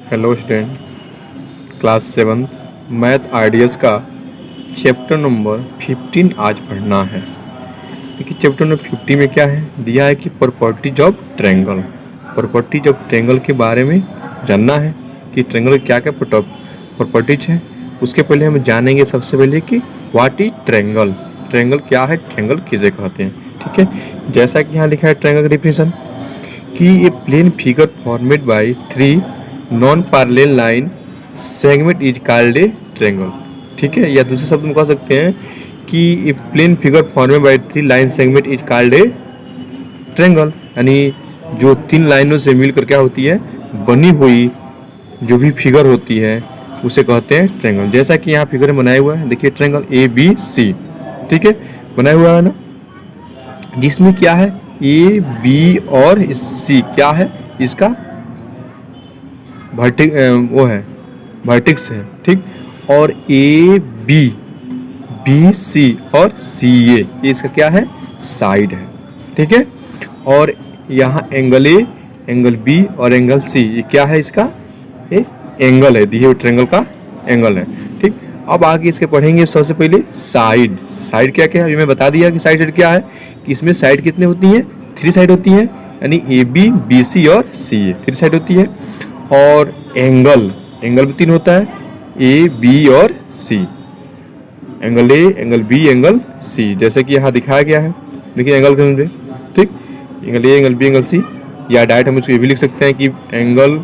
Hello student, class 7 math ideas का chapter number 15 आज पढ़ना है। देखिए चैप्टर नंबर 50 में क्या है दिया है कि properties of triangle. Properties of triangle के बारे में जानना है कि ट्रायंगल क्या क्या प्रॉपर्टीज है। उसके पहले हम जानेंगे सबसे पहले कि व्हाट इज ट्रायंगल। ट्रायंगल क्या है, ट्रायंगल किसे कहते हैं। ठीक है, जैसा कि यहाँ लिखा है ट्रायंगल का डिफिनेशन कि a plane figure formed by 3 non parallel line segment is called a triangle. ठीक है, या दूसरे शब्द में कह सकते हैं कि a plane figure formed by 3 line segment is called a triangle. यानी जो 3 लाइनों से मिलकर क्या होती है, बनी हुई जो भी फिगर होती है उसे कहते हैं ट्रायंगल। जैसा कि यहाँ फिगर में बनाया हुआ है, देखिए ट्रायंगल ABC। ठीक है, बनाया हुआ है ना, जिसमें क्या है A, B और C क्या है, इसका वो है वर्टेक्स है। ठीक, और ABC और CA ये इसका क्या है, साइड है। ठीक है, और यहाँ एंगल A, एंगल B और एंगल C ये क्या है, इसका ये एंगल है, दिए हुए ट्रायंगल का एंगल है। ठीक, अब आगे इसके पढ़ेंगे। सबसे पहले साइड। साइड क्या क्या है, अभी मैं बता दिया कि साइड क्या है, कि इसमें साइड कितने होती हैं, 3 साइड होती हैं, यानी AB, BC और CA 3 साइड होती है। और एंगल भी 3 होता है, AB और C, angle A, angle B, angle C, जैसे कि यहाँ दिखाया गया है। देखिए एंगल के, ठीक, angle A, angle B, angle C, या डायरेक्ट हम इसको ये भी लिख सकते हैं कि एंगल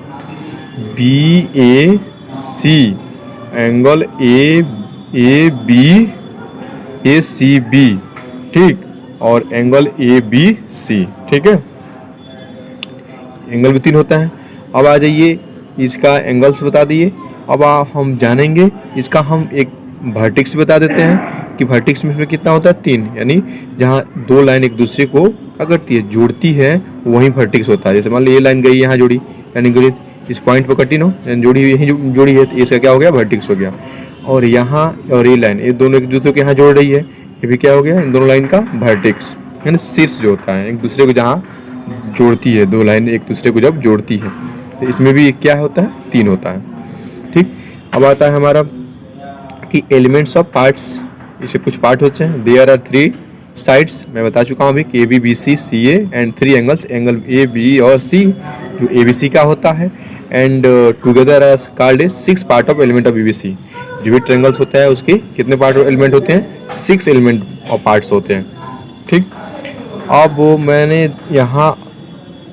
BAC, एंगल ACB, ठीक, और एंगल ABC। ठीक है, एंगल भी 3 होता है। अब आ जाइए, इसका एंगल्स बता दिए। अब हम जानेंगे इसका, हम एक वर्टेक्स बता देते हैं कि वर्टेक्स में इसमें कितना होता है, 3, यानी जहाँ 2 लाइन एक दूसरे को क्या करती है, जोड़ती है, वहीं वर्टेक्स होता है। जैसे मान लो ये लाइन गई यहाँ जोड़ी, यानी इस पॉइंट पर कटी नो, जोड़ी यहीं जोड़ी है, तो इसका क्या हो गया, वर्टेक्स हो गया। और यहाँ और ये लाइन, ये दोनों एक दूसरे को यहाँ जोड़ रही है, ये भी क्या हो गया, इन दोनों लाइन का वर्टेक्स, यानी शीर्ष जो होता है एक दूसरे को जहाँ जोड़ती है, 2 लाइन एक दूसरे को जब जोड़ती है, तो इसमें भी क्या होता है, 3 होता है। ठीक, अब आता है हमारा कि एलिमेंट्स ऑफ पार्ट्स। इसे कुछ पार्ट होते हैं। देयर आर 3 साइड्स, मैं बता चुका हूँ अभी कि AB, BC, CA and 3 angles, angle A, B और C जो ABC का होता है, and together are called 6 part of element of ABC। जो भी ट्रायंगल्स होता है उसके कितने पार्ट ऑफ एलिमेंट होते हैं, 6 एलिमेंट ऑफ पार्ट्स होते हैं। ठीक, अब वो मैंने यहाँ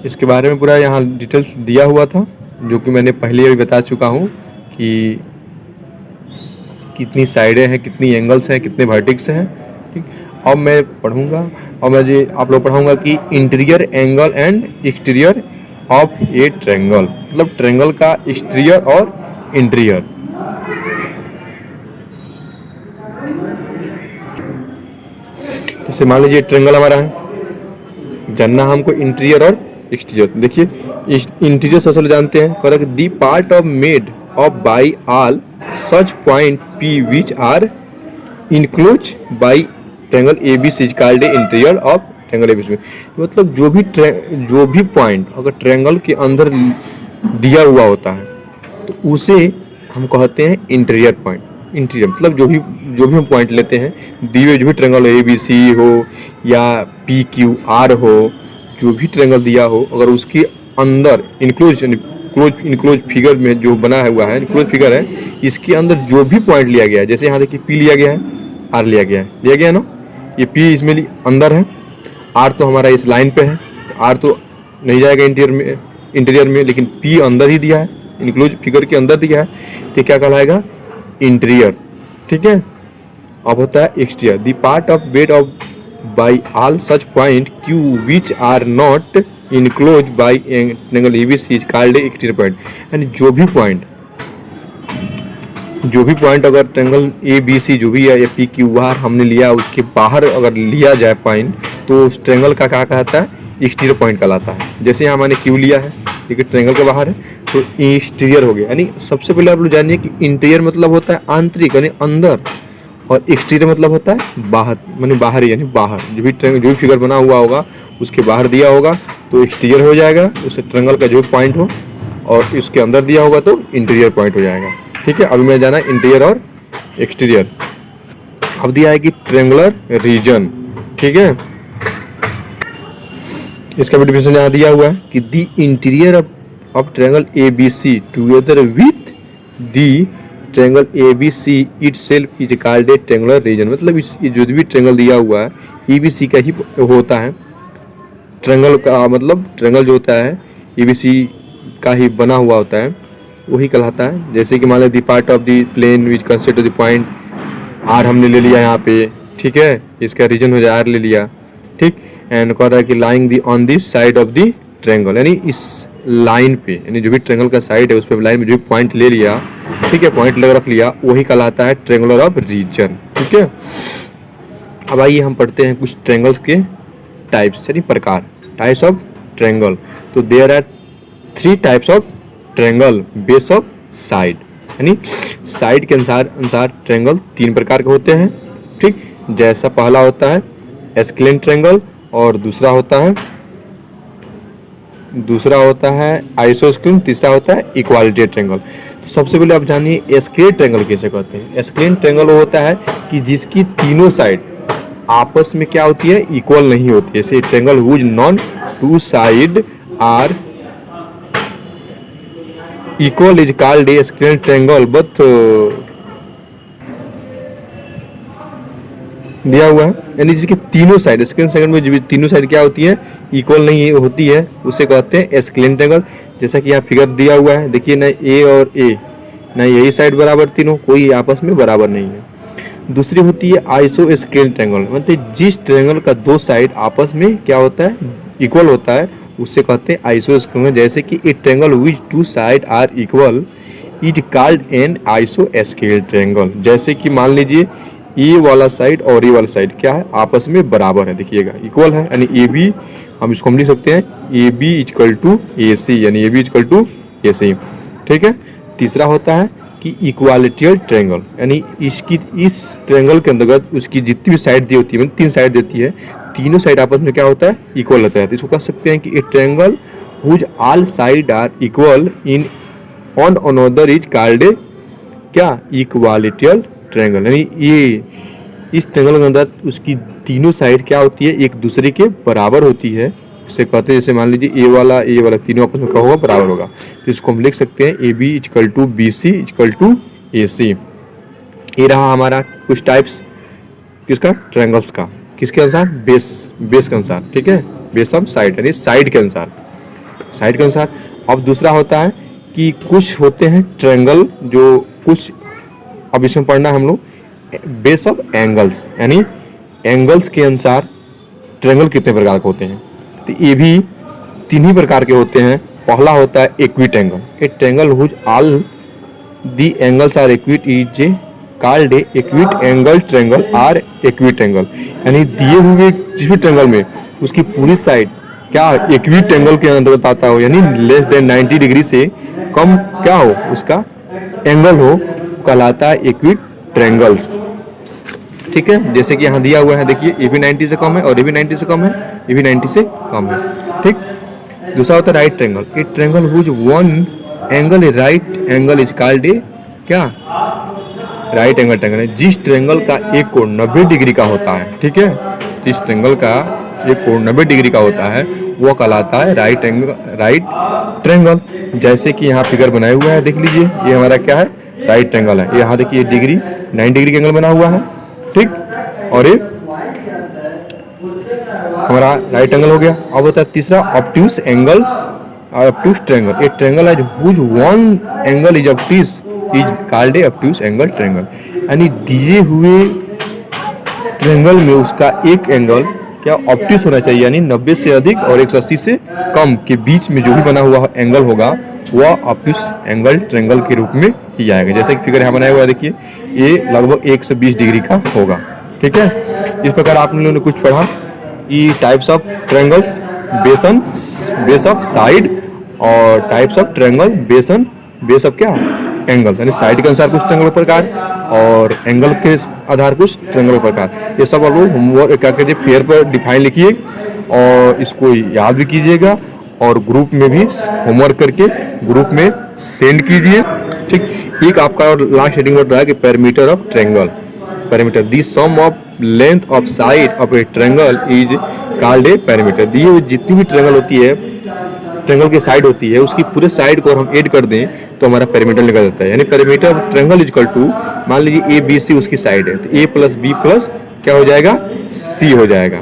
इसके बारे में पूरा यहाँ डिटेल्स दिया हुआ था, जो कि मैंने पहले भी बता चुका हूँ कि कितनी साइडें हैं, कितनी एंगल्स हैं, कितने वर्टेक्स हैं। ठीक, अब मैं पढ़ूँगा और मैं जी आप लोग पढ़ाऊँगा कि interior angle and exterior of a triangle, मतलब ट्रायंगल का एक्सटीरियर और इंटीरियर। जैसे मान लीजिए ट्रायंगल हमारा है, जानना हमको इंटीरियर और एक्सटीरियर। देखिए इंटीरियर सबसे जानते हैं, correct, the part of made of by all such point P which are enclosed by triangle ABC is called interior of triangle ABC। मतलब जो भी पॉइंट अगर ट्रायंगल के अंदर दिया हुआ होता है तो उसे हम कहते हैं इंटीरियर पॉइंट। इंटीरियर मतलब जो भी हम पॉइंट लेते हैं, दिए हुए जो भी ट्रायंगल ABC हो या PQR हो, जो भी ट्रायंगल दिया हो, अगर उसके अंदर इनक्लोज फिगर में जो बना हुआ है, इनक्लोज फिगर है, इसके अंदर जो भी पॉइंट लिया गया है, जैसे यहाँ देखिए P लिया गया है, R लिया गया है ना, ये P इसमें अंदर है, R तो हमारा इस लाइन पे है, तो R तो नहीं जाएगा इंटीरियर में, लेकिन P अंदर ही दिया है, इनक्लोज फिगर के अंदर दिया है, तो क्या कहलाएगा, इंटीरियर। ठीक है, अब होता है exterior, the part of bed of by all such point Q which are not enclosed by triangle ABC is called exterior point. यानी जो भी पॉइंट अगर ट्रायंगल ABC जो भी है या PQR हमने लिया, उसके बाहर अगर लिया जाए पॉइंट, तो उस ट्रायंगल का क्या कहता है, एक्सटीरियर पॉइंट कहलाता है। जैसे यहाँ मैंने Q लिया है, ठीक है, ट्रायंगल के बाहर है, तो एक्सटीरियर हो गया। यानी सबसे पहले आप लोग जानिए कि इंटीरियर मतलब होता है आंतरिक यानी अंदर, और एक्सटीरियर मतलब होता है बाहर, माने बाहर यानी बाहर। जो भी फिगर बना हुआ होगा उसके बाहर दिया होगा तो एक्सटीरियर हो जाएगा, उस ट्रायंगल का जो पॉइंट हो और इसके अंदर दिया होगा तो इंटीरियर पॉइंट हो जाएगा। ठीक है, अभी मैं जाना इंटीरियर और एक्सटीरियर। अब दिया है कि ट्रेंगुलर रीजन। ठीक है, इसका भी डिफिनेशन यहाँ दिया हुआ है कि the interior of triangle ABC together with the triangle ABC itself is called a triangular region. मतलब इस जो भी ट्रायंगल दिया हुआ है ABC का ही होता है। ट्रायंगल का मतलब ट्रायंगल जो होता है ABC का ही बना हुआ होता है, वही कहलाता है। जैसे कि मान लो the part of the plane which consist of the point R हमने ले लिया यहाँ पे। ठीक है, इसका रीजन हो जाए R ले लिया। ठीक, एंड कह रहा है कि lying the on this side of the triangle, यानी इस लाइन पे, यानी जो भी ट्रायंगल का साइड है उस पर लाइन में जो भी पॉइंट ले लिया, ठीक है, पॉइंट लग रख लिया, वही कहलाता है ट्रायंगुलर ऑफ रीजन। ठीक है, अब आइए हम पढ़ते हैं कुछ ट्रायंगल्स के टाइप्स यानी प्रकार, टाइप्स ऑफ ट्रायंगल। तो there are 3 types of triangle base of side, यानी साइड के अनुसार ट्रायंगल 3 प्रकार के होते हैं। ठीक, जैसा पहला होता है एस्केलेंट ट्रायंगल और दूसरा होता है आइसोस्केलेंट, तीसरा होता है इक्वालिटी ट्रायंगल। तो सबसे पहले आप जानिए एस्केलेंट ट्रायंगल कैसे कहते हैं। एस्केलेंट ट्रायंगल वो होता है कि जिसकी तीनों साइड आपस में क्या होती है, इक्वल नहीं होती है। जैसे triangle whose non 2 side are equal is called scalene triangle, but दिया हुआ है, यानी जिसकी तीनों साइड एस्केलेंट ट्रायंगल में जो तीनों साइड क्या होती है, इक्वल नहीं होती है, उसे कहते हैं एस्केलेंट ट्रायंगल। जैसा कि यहाँ फिगर दिया हुआ है, देखिए ना A और A, ना यही साइड बराबर, तीनों कोई आपस में बराबर नहीं है। दूसरी होती है आइसोस्केलेंट ट्रायंगल, मतलब जिस ट्रायंगल का 2 साइड आपस में क्या होता है, इक्वल होता है, उससे कहते हैं आइसोस्केलेंट। जैसे कि a triangle which 2 side are equal is called an आइसोस्केलेंट ट्रायंगल। जैसे कि मान लीजिए ए वाला साइड और ए वाला साइड क्या है, आपस में बराबर है, देखिएगा इक्वल है, यानी ए बी, हम इसको हम लिख सकते हैं A B equal to A सी, यानी ए बी इक्वल टू ए सी। ठीक है, तीसरा होता है कि इक्वालिटियल ट्रायंगल, यानी इसकी इस ट्रायंगल के अंतर्गत उसकी जितनी भी साइड दी होती है, मतलब 3 साइड देती है, तीनों साइड आपस में क्या होता है, इक्वल होता है। तो इसको कह सकते हैं कि a triangle whose all side are equal in on another is called a क्या, इक्वालिटियल ट्रायंगल। यानी ये इस ट्रायंगल के अंदर उसकी तीनों साइड क्या होती है, एक दूसरे के बराबर होती है, उससे कहते हैं। जैसे मान लीजिए ए वाला तीनों आपस में क्या होगा, बराबर होगा। तो इसको हम लिख सकते हैं A B equal to B C equal to A C. ये रहा हमारा कुछ टाइप्स किसका, ट्रायंगल्स का, किसके अनुसार, बेस के अनुसार। ठीक है, बेस ऑफ साइड, यानी साइड के अनुसार। अब दूसरा होता है कि कुछ होते हैं ट्रायंगल जो कुछ, अब इसमें पढ़ना है हम लोग बेस ऑफ एंगल्स, यानी एंगल्स के अनुसार ट्रायंगल कितने प्रकार के होते हैं। तो ये भी 3 ही प्रकार के होते हैं। पहला होता है acute angle, a triangle whose all the angles are acute is called a acute angle triangle or acute angle. यानी दिए हुए जिस भी ट्रायंगल में उसकी पूरी साइड क्या इक्विट एंगल के अंतर्गत आता हो, यानी लेस देन 90 डिग्री से कम क्या हो उसका एंगल हो, कहलाता है इक्विट ट्रायंगल्स। ठीक है, जैसे कि यहाँ दिया हुआ है, देखिए ए भी 90 से कम है और ए भी 90 से कम है, ए भी 90 से कम है। ठीक, दूसरा होता है right triangle, a triangle whose one angle a right angle is called a क्या, राइट एंगल ट्रायंगल। जिस ट्रायंगल का एक कोण 90 डिग्री का होता है, ठीक है, जिस ट्रायंगल का एक कोण 90 डिग्री का होता है, वो कहलाता है राइट ट्रायंगल। जैसे कि यहाँ फिगर बनाया हुआ है, देख लीजिए, ये हमारा क्या है, राइट ट्रायंगल है। यहाँ देखिए डिग्री 9 डिग्री का एंगल बना हुआ है। ठीक, और ये हमारा राइट एंगल हो गया। अब होता है तीसरा obtuse angle, obtuse triangle. A triangle है whose one angle is obtuse is called a obtuse angle triangle. यानी दिए हुए ट्रायंगल में उसका एक एंगल क्या ऑब्ट्यूस होना चाहिए, यानी 90 से अधिक और 180 से कम के बीच में जो भी बना हुआ एंगल होगा वह ऑब्ट्यूस एंगल ट्रायंगल के रूप में ही आएगा। जैसे कि फिगर यहाँ बनाया हुआ है, देखिए ये लगभग 120 डिग्री का होगा। ठीक है, इस प्रकार आप लोगों ने कुछ पढ़ा ई types of triangles base of side और types of triangle base of क्या एंगल, यानी साइड के अनुसार कुछ ट्रायंगल प्रकार और एंगल के आधार कुछ ट्रायंगल प्रकार। ये सब आप लोग होमवर्क क्या कीजिए, फेयर पर डिफाइन लिखिए और इसको याद भी कीजिएगा और ग्रुप में भी होमवर्क करके ग्रुप में सेंड कीजिए। ठीक, एक आपका और लास्ट हेडिंग में रहा है कि parameter of triangle. Parameter the sum of length of side of a triangle is called a parameter. दी हुई जितनी भी ट्रायंगल होती है, ट्रायंगल की साइड होती है, उसकी पूरे साइड को हम ऐड कर दें तो हमारा पैरामीटर निकल जाता है। यानी parameter of triangle is equal to, मान लीजिए ए बी सी उसकी साइड है, तो ए प्लस बी प्लस क्या हो जाएगा, सी हो जाएगा।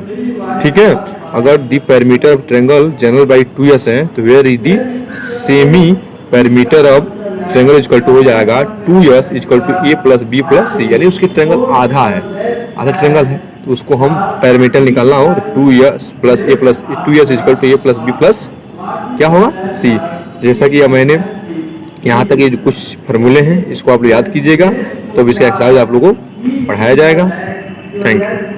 ठीक है, अगर the parameter of triangle general by 2s है तो where is the semi parameter of triangle equal to हो जाएगा 2s equal to A plus B plus c. यानी उसकी ट्रायंगल आधा है, आधा ट्रायंगल है, तो उसको हम पैरामीटर निकालना हो 2s plus A plus 2s equal to A plus B plus क्या होगा, सी। जैसा कि मैंने यहाँ तक ये जो कुछ फार्मूले हैं इसको आप याद कीजिएगा, तो अब इसका एक्सरसाइज आप लोगों को पढ़ाया जाएगा। Thank you.